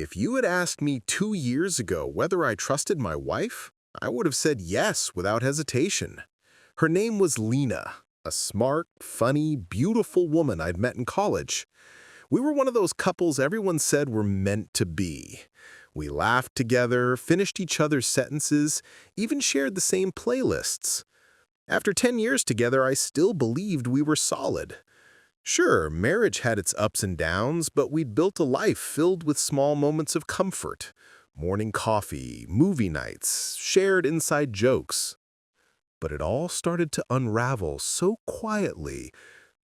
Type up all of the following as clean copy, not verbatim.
If you had asked me 2 years ago whether I trusted my wife, I would have said yes without hesitation. Her name was Lena, a smart, funny, beautiful woman I'd met in college. We were one of those couples everyone said were meant to be. We laughed together, finished each other's sentences, even shared the same playlists. After 10 years together, I still believed we were solid. Sure, marriage had its ups and downs, but we'd built a life filled with small moments of comfort. Morning coffee, movie nights, shared inside jokes. But it all started to unravel so quietly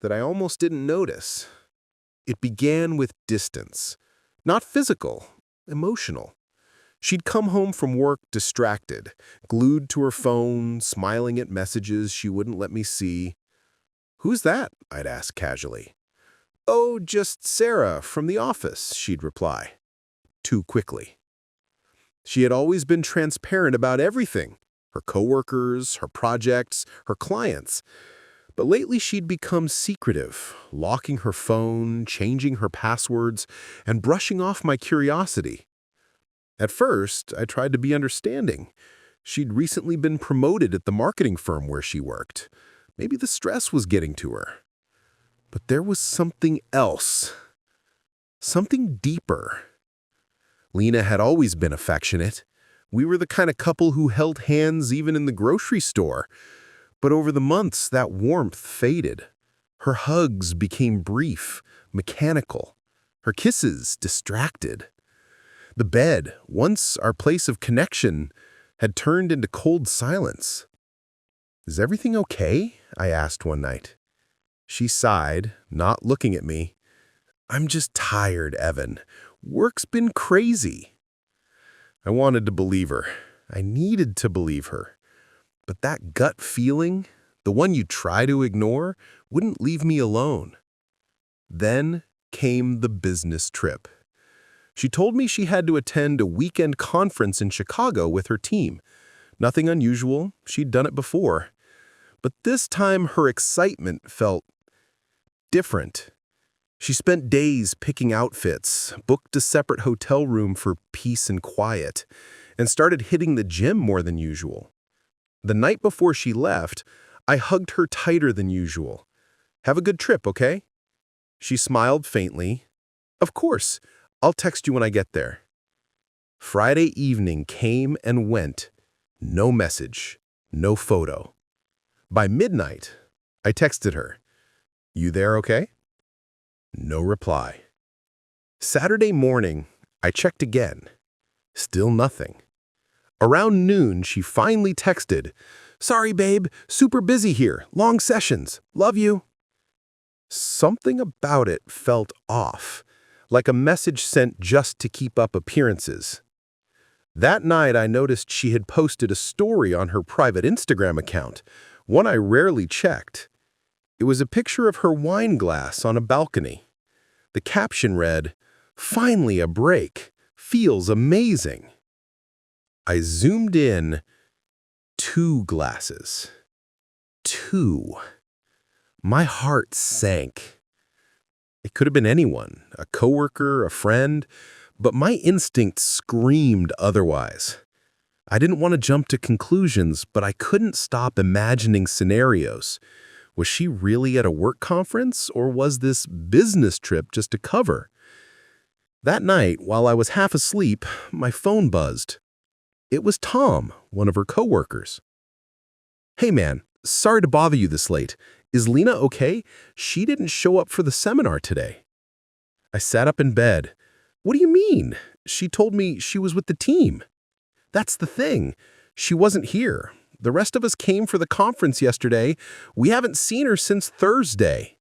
that I almost didn't notice. It began with distance. Not physical, emotional. She'd come home from work distracted, glued to her phone, smiling at messages she wouldn't let me see. "Who's that?" I'd ask casually. "Oh, just Sarah from the office," she'd reply. Too quickly. She had always been transparent about everything, her coworkers, her projects, her clients. But lately she'd become secretive, locking her phone, changing her passwords, and brushing off my curiosity. At first, I tried to be understanding. She'd recently been promoted at the marketing firm where she worked. Maybe the stress was getting to her. But there was something else. Something deeper. Lena had always been affectionate. We were the kind of couple who held hands even in the grocery store. But over the months, that warmth faded. Her hugs became brief, mechanical. Her kisses distracted. The bed, once our place of connection, had turned into cold silence. "Is everything okay?" I asked one night. She sighed, not looking at me. "I'm just tired, Evan. Work's been crazy." I wanted to believe her. I needed to believe her. But that gut feeling, the one you try to ignore, wouldn't leave me alone. Then came the business trip. She told me she had to attend a weekend conference in Chicago with her team. Nothing unusual, she'd done it before. But this time her excitement felt different. She spent days picking outfits, booked a separate hotel room for peace and quiet, and started hitting the gym more than usual. The night before she left, I hugged her tighter than usual. "Have a good trip, okay?" She smiled faintly. "Of course, I'll text you when I get there." Friday evening came and went. No message, no photo. By midnight, I texted her, "You there okay?" No reply. Saturday morning, I checked again. Still nothing. Around noon, she finally texted, "Sorry, babe, super busy here, long sessions, love you." Something about it felt off, like a message sent just to keep up appearances. That night, I noticed she had posted a story on her private Instagram account, one I rarely checked. It was a picture of her wine glass on a balcony. The caption read, "Finally a break, feels amazing." I zoomed in. 2 glasses. 2. My heart sank. It could have been anyone, a coworker, a friend, but my instinct screamed otherwise. I didn't want to jump to conclusions, but I couldn't stop imagining scenarios. Was she really at a work conference, or was this business trip just a cover? That night, while I was half asleep, my phone buzzed. It was Tom, one of her coworkers. "Hey man, sorry to bother you this late. Is Lena okay? She didn't show up for the seminar today." I sat up in bed. "What do you mean? She told me she was with the team." "That's the thing. She wasn't here. The rest of us came for the conference yesterday. We haven't seen her since Thursday."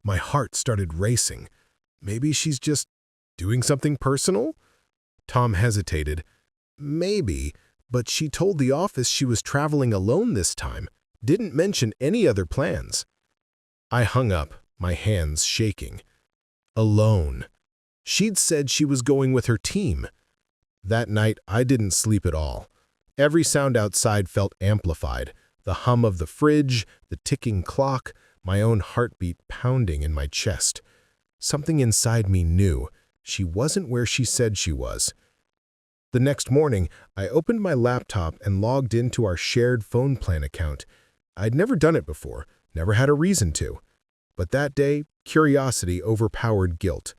My heart started racing. Maybe she's just doing something personal? Tom hesitated. "Maybe, but she told the office she was traveling alone this time. Didn't mention any other plans." I hung up, my hands shaking. Alone. She'd said she was going with her team. That night, I didn't sleep at all. Every sound outside felt amplified. The hum of the fridge, the ticking clock, my own heartbeat pounding in my chest. Something inside me knew she wasn't where she said she was. The next morning, I opened my laptop and logged into our shared phone plan account. I'd never done it before, never had a reason to. But that day, curiosity overpowered guilt.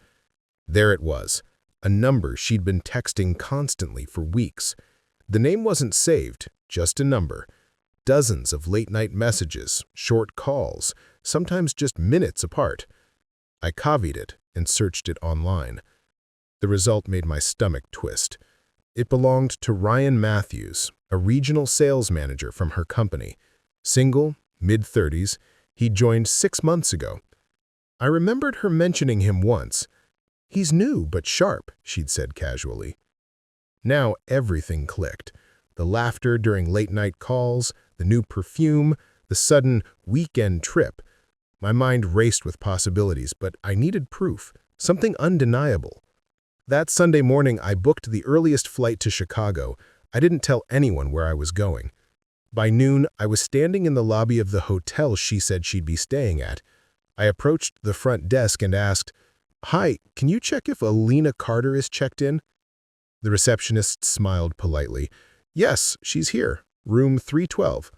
There it was, a number she'd been texting constantly for weeks. The name wasn't saved, just a number. Dozens of late-night messages, short calls, sometimes just minutes apart. I copied it and searched it online. The result made my stomach twist. It belonged to Ryan Matthews, a regional sales manager from her company. Single, mid-30s, he joined 6 months ago. I remembered her mentioning him once. "He's new but sharp," she'd said casually. Now everything clicked. The laughter during late-night calls, the new perfume, the sudden weekend trip. My mind raced with possibilities, but I needed proof, something undeniable. That Sunday morning, I booked the earliest flight to Chicago. I didn't tell anyone where I was going. By noon, I was standing in the lobby of the hotel she said she'd be staying at. I approached the front desk and asked, "Hi, can you check if Alina Carter is checked in?" The receptionist smiled politely. "Yes, she's here. Room 312.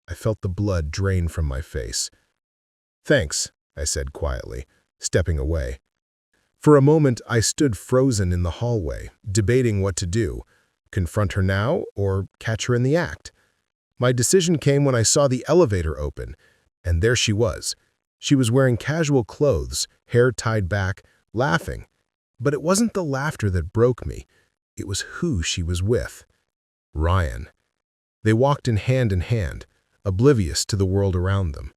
I felt the blood drain from my face. "Thanks," I said quietly, stepping away. For a moment, I stood frozen in the hallway, debating what to do. Confront her now or catch her in the act? My decision came when I saw the elevator open, and there she was. She was wearing casual clothes, hair tied back, laughing. But it wasn't the laughter that broke me. It was who she was with. Ryan. They walked in hand, oblivious to the world around them.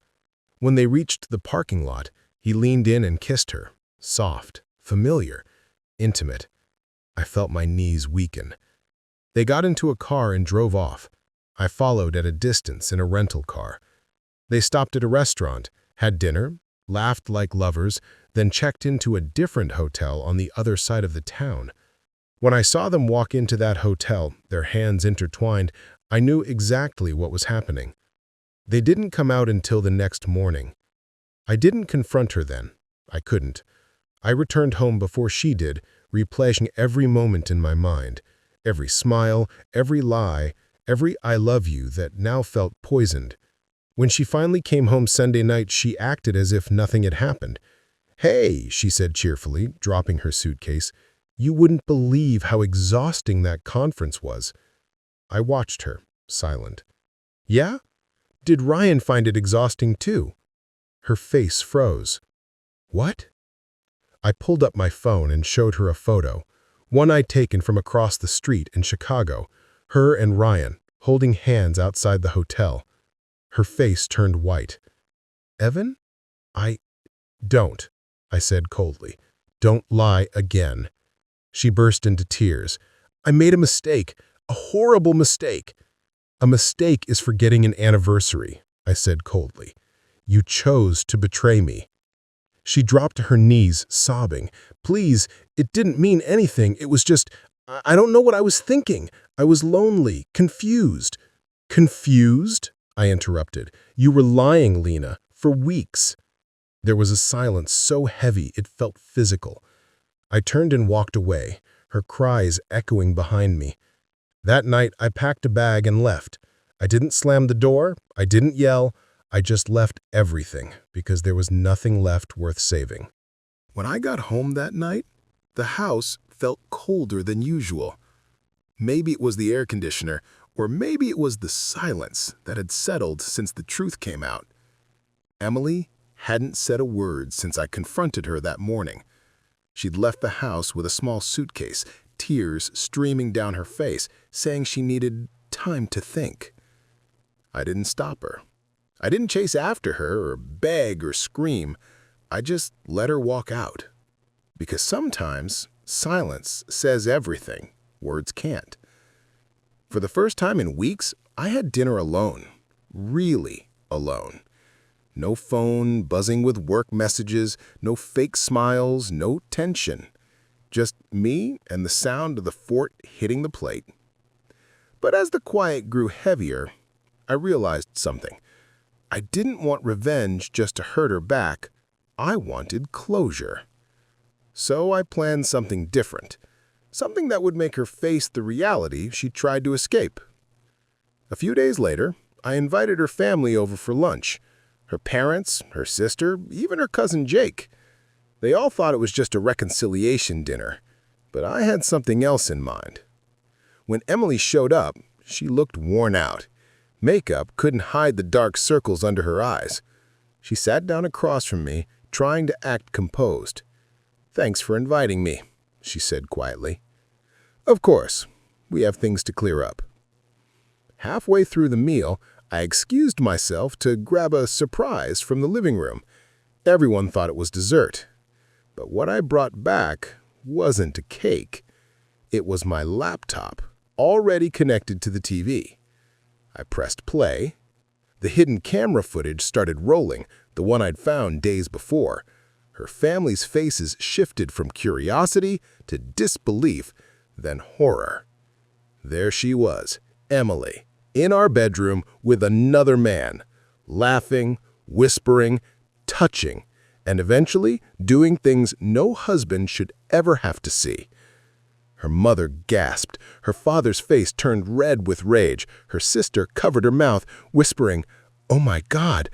When they reached the parking lot, he leaned in and kissed her. Soft, familiar, intimate. I felt my knees weaken. They got into a car and drove off. I followed at a distance in a rental car. They stopped at a restaurant, had dinner, laughed like lovers, then checked into a different hotel on the other side of the town. When I saw them walk into that hotel, their hands intertwined, I knew exactly what was happening. They didn't come out until the next morning. I didn't confront her then. I couldn't. I returned home before she did, replaying every moment in my mind, every smile, every lie, every "I love you" that now felt poisoned. When she finally came home Sunday night, she acted as if nothing had happened. "Hey," she said cheerfully, dropping her suitcase, "you wouldn't believe how exhausting that conference was." I watched her, silent. "Yeah? Did Ryan find it exhausting too?" Her face froze. "What?" I pulled up my phone and showed her a photo, one I'd taken from across the street in Chicago, her and Ryan, holding hands outside the hotel. Her face turned white. "Evan? Don't," I said coldly. "Don't lie again." She burst into tears. "I made a mistake, a horrible mistake." "A mistake is forgetting an anniversary," I said coldly. "You chose to betray me." She dropped to her knees, sobbing. "Please, it didn't mean anything. It was just, I don't know what I was thinking. I was lonely, confused." "Confused?" I interrupted. "You were lying, Lena, for weeks." There was a silence so heavy it felt physical. I turned and walked away, her cries echoing behind me. That night, I packed a bag and left. I didn't slam the door, I didn't yell, I just left everything because there was nothing left worth saving. When I got home that night, the house felt colder than usual. Maybe it was the air conditioner, or maybe it was the silence that had settled since the truth came out. Emily hadn't said a word since I confronted her that morning. She'd left the house with a small suitcase, tears streaming down her face, saying she needed time to think. I didn't stop her. I didn't chase after her or beg or scream. I just let her walk out. Because sometimes silence says everything words can't. For the first time in weeks, I had dinner alone. Really alone. No phone buzzing with work messages, no fake smiles, no tension. Just me and the sound of the fork hitting the plate. But as the quiet grew heavier, I realized something. I didn't want revenge just to hurt her back. I wanted closure. So I planned something different, something that would make her face the reality she tried to escape. A few days later, I invited her family over for lunch. Her parents, her sister, even her cousin Jake. They all thought it was just a reconciliation dinner, but I had something else in mind. When Emily showed up, she looked worn out. Makeup couldn't hide the dark circles under her eyes. She sat down across from me, trying to act composed. "Thanks for inviting me," she said quietly. "Of course, we have things to clear up." Halfway through the meal, I excused myself to grab a surprise from the living room. Everyone thought it was dessert. But what I brought back wasn't a cake. It was my laptop, already connected to the TV. I pressed play. The hidden camera footage started rolling, the one I'd found days before. Her family's faces shifted from curiosity to disbelief, then horror. There she was, Emily, in our bedroom with another man, laughing, whispering, touching, and eventually doing things no husband should ever have to see. Her mother gasped. Her father's face turned red with rage. Her sister covered her mouth, whispering, "Oh my God!"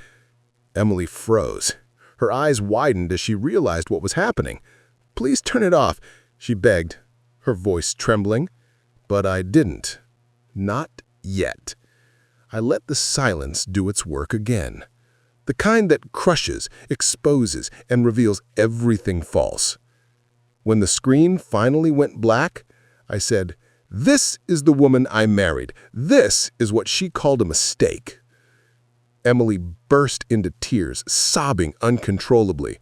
Emily froze. Her eyes widened as she realized what was happening. "Please turn it off," she begged, her voice trembling. But I didn't. Not yet. I let the silence do its work again. The kind that crushes, exposes, and reveals everything false. When the screen finally went black, I said, "This is the woman I married. This is what she called a mistake." Emily burst into tears, sobbing uncontrollably.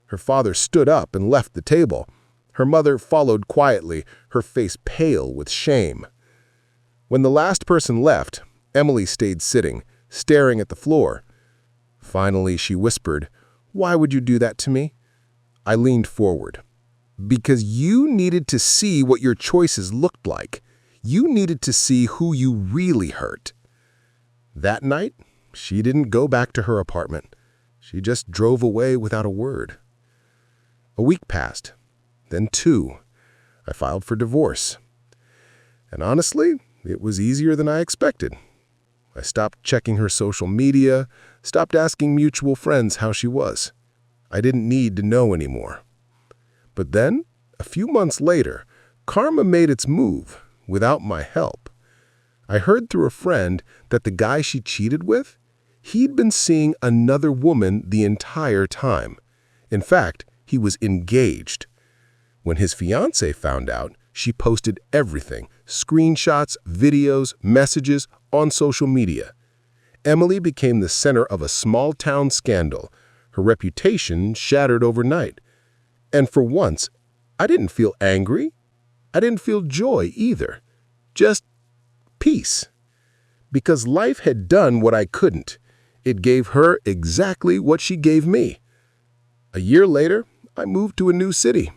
Her father stood up and left the table. Her mother followed quietly, her face pale with shame. When the last person left, Emily stayed sitting, staring at the floor. Finally, she whispered, "Why would you do that to me?" I leaned forward. "Because you needed to see what your choices looked like. You needed to see who you really hurt." That night, she didn't go back to her apartment. She just drove away without a word. A week passed, then 2. I filed for divorce. And honestly, it was easier than I expected. I stopped checking her social media, stopped asking mutual friends how she was. I didn't need to know anymore. But then, a few months later, karma made its move without my help. I heard through a friend that the guy she cheated with, he'd been seeing another woman the entire time. In fact, he was engaged. When his fiancée found out, she posted everything, screenshots, videos, messages, on social media. Emily became the center of a small-town scandal, her reputation shattered overnight. And for once, I didn't feel angry. I didn't feel joy either. Just peace. Because life had done what I couldn't. It gave her exactly what she gave me. A year later, I moved to a new city,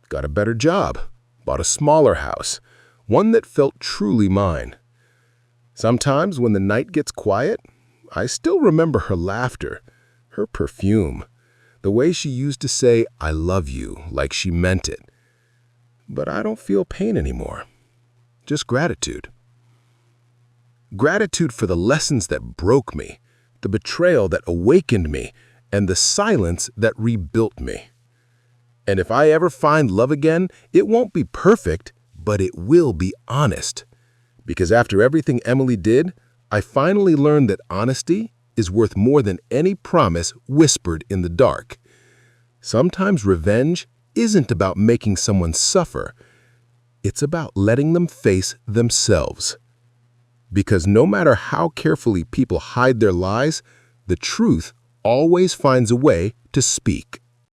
got a better job, bought a smaller house, one that felt truly mine. Sometimes when the night gets quiet, I still remember her laughter, her perfume, the way she used to say, "I love you," like she meant it. But I don't feel pain anymore, just gratitude. Gratitude for the lessons that broke me, the betrayal that awakened me, and the silence that rebuilt me. And if I ever find love again, it won't be perfect, but it will be honest. Because after everything Emily did, I finally learned that honesty is worth more than any promise whispered in the dark. Sometimes revenge isn't about making someone suffer. It's about letting them face themselves. Because no matter how carefully people hide their lies, the truth always finds a way to speak.